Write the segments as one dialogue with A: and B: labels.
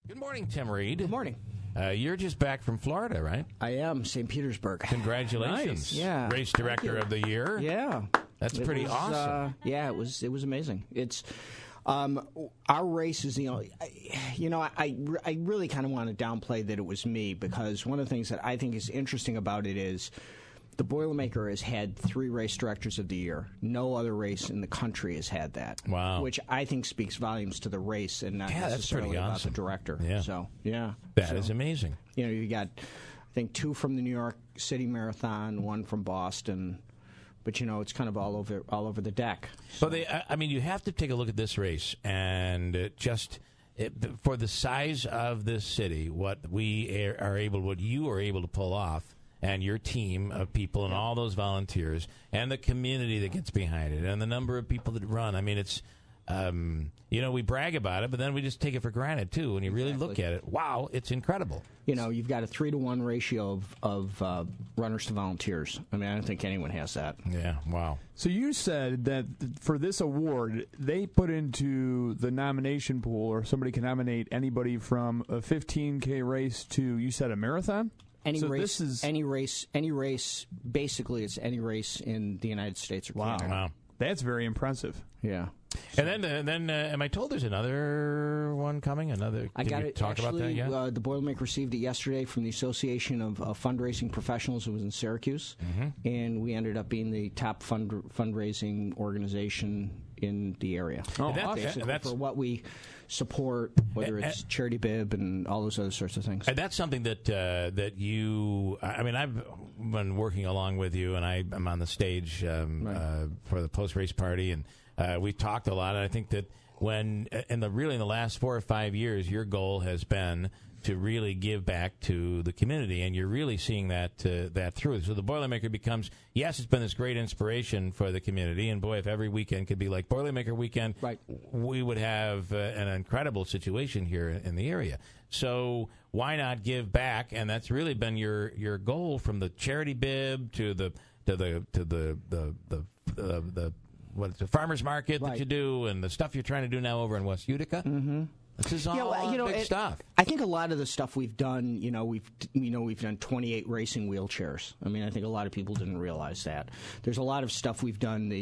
A: Good morning, Tim Reed.
B: Good morning.
A: You're just back from Florida, right?
B: I am, St. Petersburg.
A: Congratulations.
B: Nice. Yeah.
A: Race Director of the Year.
B: Yeah.
A: That's pretty awesome.
B: Yeah, it was amazing. It's our race is I really kind of want to downplay that it was me, because one of the things that I think is interesting about it is the Boilermaker has had 3 race directors of the year. No other race in the country has had that.
A: Wow.
B: Which I think speaks volumes to the race and not necessarily
A: that's
B: about the director.
A: Yeah.
B: So, yeah.
A: That is amazing.
B: You got, I think, 2 from the New York City Marathon, 1 from Boston. But, it's kind of all over the deck. So.
A: But you have to take a look at this race and for the size of this city, what you are able to pull off, and your team of people and all those volunteers and the community that gets behind it and the number of people that run. I mean, it's, we brag about it, but then we just take it for granted, too. When you really look at it, wow, it's incredible.
B: You've got a 3-to-1 ratio of runners to volunteers. I mean, I don't think anyone has that.
A: Yeah, wow.
C: So you said that for this award, they put into the nomination pool, or somebody can nominate anybody from a 15K race to, you said, a marathon?
B: Any race, basically it's any race in the United States or Canada.
A: Wow.
C: That's very impressive.
B: Yeah.
A: And then am I told there's another one coming?
B: I got it.
A: Talk about that yet?
B: The Boilermaker received it yesterday from the Association of Fundraising Professionals. It was in Syracuse, and we ended up being the top fundraising organization in the area.
A: Oh,
B: that's for what we support, whether it's charity bib and all those other sorts of things.
A: And that's something that you. I mean, I've been working along with you, and I'm on the stage for the post race party, and we've talked a lot. And I think that in the last 4 or 5 years, your goal has been to really give back to the community, and you're really seeing that through. So the Boilermaker becomes, yes, it's been this great inspiration for the community, and boy, if every weekend could be like Boilermaker weekend, we would have an incredible situation here in the area. So why not give back? And that's really been your goal, from the charity bib to the farmers market that you do, and the stuff you're trying to do now over in West Utica. Mm-hmm. This is all big stuff.
B: I think a lot of the stuff we've done, we've done 28 racing wheelchairs. I mean, I think a lot of people didn't realize that. There's a lot of stuff we've done, the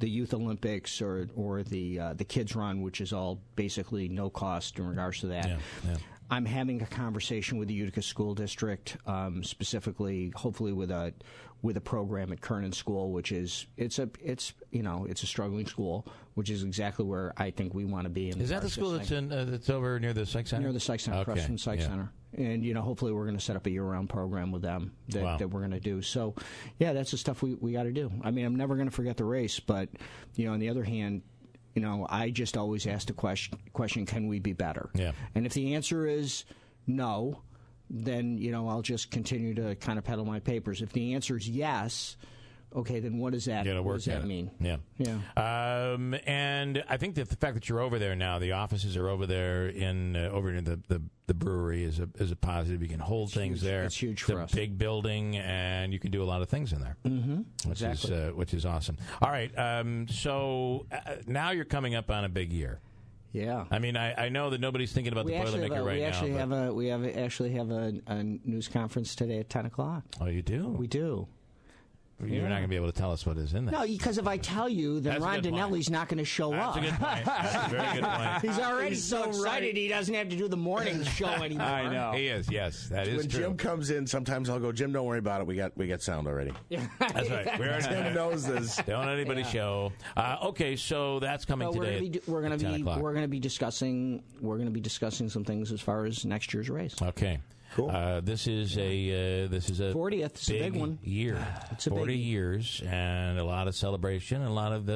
B: Youth Olympics or the Kids Run, which is all basically no cost in regards to that.
A: Yeah.
B: I'm having a conversation with the Utica School District, specifically, hopefully with a program at Kernan School, which is it's a struggling school, which is exactly where I think we want to be.
A: Is that the school that's over near the Psych Center?
B: Near the Psych Center, across from the Psych Center. And hopefully we're going to set up a year-round program with them that we're going to do. So, yeah, that's the stuff we got to do. I mean, I'm never going to forget the race, but on the other hand, I just always ask the question, can we be better? Yeah. And if the answer is no, then, I'll just continue to kind of peddle my papers. If the answer is yes, okay, then what does that mean?
A: Yeah. And I think that the fact that you're over there now, the offices are over there over in the brewery is a positive. You can hold things there.
B: It's huge for us.
A: It's a big building, and you can do a lot of things in there.
B: Mm-hmm.
A: Which is awesome. All right, so now you're coming up on a big year.
B: Yeah.
A: I mean, I know that nobody's thinking about the Boilermaker right now.
B: We actually have a news conference today at 10 o'clock.
A: Oh, you do?
B: We do.
A: You're not going to be able to tell us what is in there.
B: No, because if I tell you, then Ron Donnelly's not going to show up.
A: That's a good point. That's a very good point.
B: He's already so excited he doesn't have to do the morning show anymore.
C: I know.
A: He is, yes. That is true.
D: When Jim comes in, sometimes I'll go, Jim, don't worry about it. We got sound already.
A: That's right.
D: Jim knows this.
A: Don't let anybody show. Okay, so that's coming today.
B: We're going to be discussing some things as far as next year's race.
A: Okay.
D: Cool.
A: This is a
B: 40th. It's a big one.
A: Year.
B: It's a
A: 40 years, and a lot of celebration, and a lot of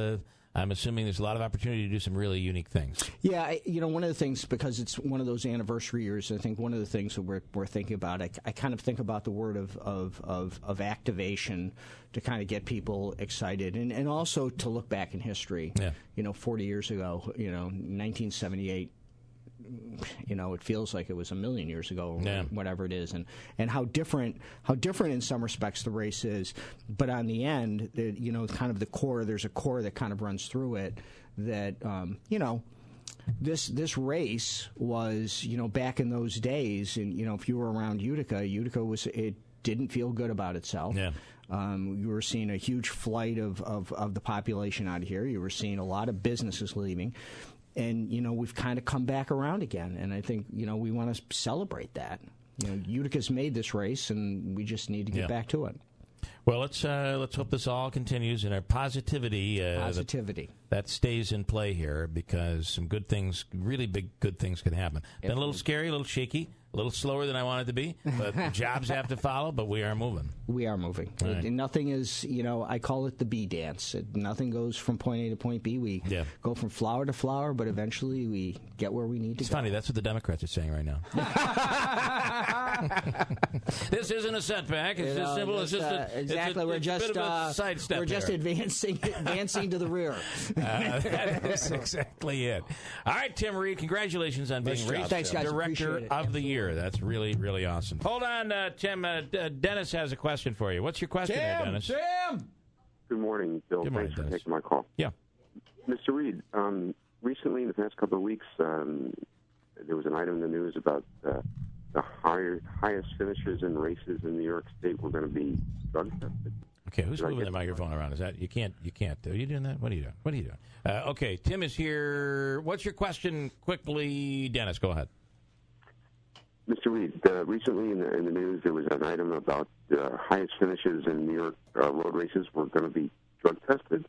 A: I'm assuming there's a lot of opportunity to do some really unique things.
B: Yeah, one of the things, because it's one of those anniversary years, I think one of the things that we're thinking about, I kind of think about the word of activation to kind of get people excited, and also to look back in history. Yeah. 40 years ago, 1978. It feels like it was a million years ago, or whatever it is, and how different in some respects the race is. But on the end, kind of the core. There's a core that kind of runs through it. That this race was, back in those days, and if you were around Utica it didn't feel good about itself.
A: Yeah.
B: You were seeing a huge flight of the population out of here. You were seeing a lot of businesses leaving. And, we've kind of come back around again. And I think, we want to celebrate that. Utica's made this race, and we just need to get back to it.
A: Well, let's hope this all continues, and our positivity that stays in play here, because some good things, really good things can happen. Been a little scary, a little shaky, a little slower than I wanted to be, but the jobs have to follow, but we are moving.
B: We are moving.
A: Right.
B: Nothing is, I call it the bee dance. Nothing goes from point A to point B. We go from flower to flower, but eventually we get where we need to go.
A: It's funny. That's what the Democrats are saying right now. This isn't a setback. It's just simple. It's just
B: exactly. We're just advancing to the rear.
A: That is exactly it. All right, Tim Reed, congratulations on being race director of the year. That's really, really awesome. Hold on, Tim. Dennis has a question for you. What's your question, Dennis?
E: Tim! Good morning, Bill.
A: Good morning,
E: Thanks for
A: Dennis.
E: taking my call.
A: Yeah.
E: Mr. Reed, recently in the past couple of weeks, there was an item in the news about the highest finishers in races in New York State were going to be drug tested.
A: Okay, who's moving the microphone around? Is that you can't? Are you doing that? What are you doing? Okay, Tim is here. What's your question? Quickly, Dennis, go ahead.
E: Mr. Reed, recently in the news there was an item about the highest finishes in New York road races were going to be drug tested.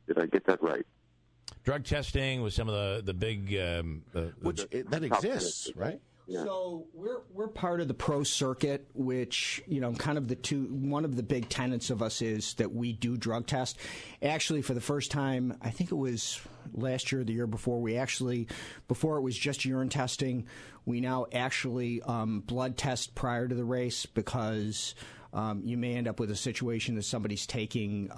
E: Did I get that right?
A: Drug testing was some of the big
D: that exists, right?
E: Yeah.
B: So we're part of the pro circuit, which kind of one of the big tenets of us is that we do drug test. Actually, for the first time, I think it was last year or the year before, before it was just urine testing, we now actually blood test prior to the race, because you may end up with a situation that somebody's taking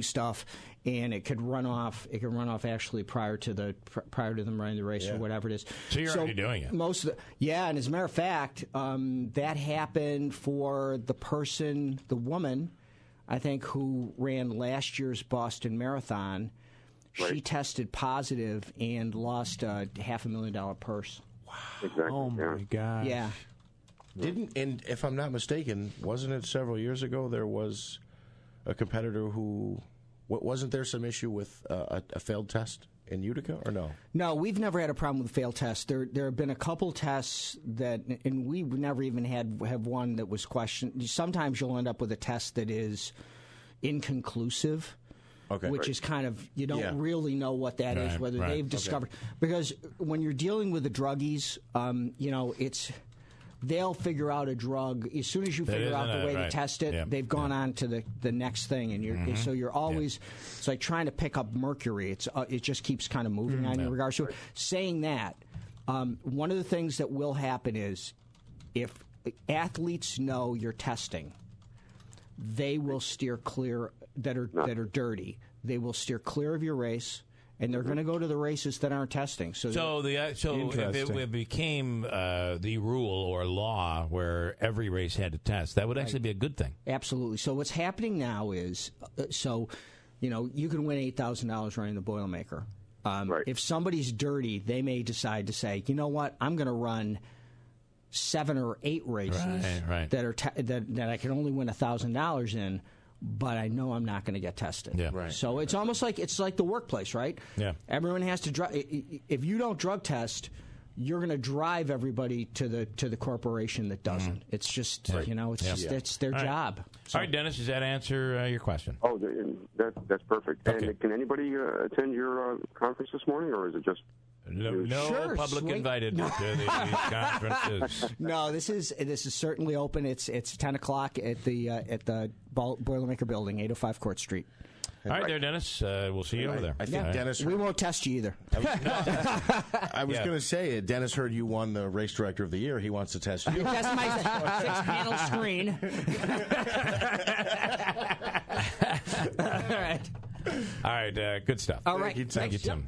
B: stuff, and it could run off. It could run off actually prior to them running the race or whatever it is.
A: So you're already doing it.
B: And as a matter of fact, that happened for the woman, I think, who ran last year's Boston Marathon. Right. She tested positive and lost a $500,000 purse.
E: Wow! Exactly.
C: Oh my gosh!
B: Yeah.
D: And if I'm not mistaken, wasn't it several years ago there was a competitor who wasn't there some issue with a failed test in Utica, or no? No,
B: we've never had a problem with a failed test. There have been a couple tests and we never even have one that was questioned. Sometimes you'll end up with a test that is inconclusive.
D: Okay.
B: Which is kind of, you don't really know what that is, whether they've discovered. Because when you're dealing with the druggies, they'll figure out a drug as soon as you figure out the way to test it. They've gone on to the next thing, and so you're always it's like trying to pick up mercury. It just keeps kind of moving on in regards to it. Saying that, one of the things that will happen is if athletes know you're testing, they will steer clear that are dirty. They will steer clear of your race. And they're going to go to the races that aren't testing. So
A: if it became the rule or law where every race had to test, that would actually be a good thing.
B: Absolutely. So what's happening now is, you can win $8,000 running the Boilermaker. If somebody's dirty, they may decide to say, you know what, I'm going to run 7 or 8 races that I can only win $1,000 in. But I know I'm not going to get tested.
A: Yeah. Right.
B: So it's almost like the workplace, right?
A: Yeah.
B: Everyone has to if you don't drug test, you're going to drive everybody to the corporation that doesn't. It's just it's their job.
A: So. All right, Dennis, does that answer your question?
E: Oh, that's perfect. Okay. And can anybody attend your conference this morning, or is it just?
A: No public invited to these conferences.
B: No, this is certainly open. It's 10 o'clock at the Boilermaker Building, 805 Court Street.
A: All right, there, Dennis. We'll see you over there.
D: I think Dennis.
B: We won't test you either.
D: I was going to say, Dennis heard you won the race director of the year. He wants to test you.
B: Test my 6-panel screen.
A: All right. Good stuff.
B: All right.
A: Thank you, Tim.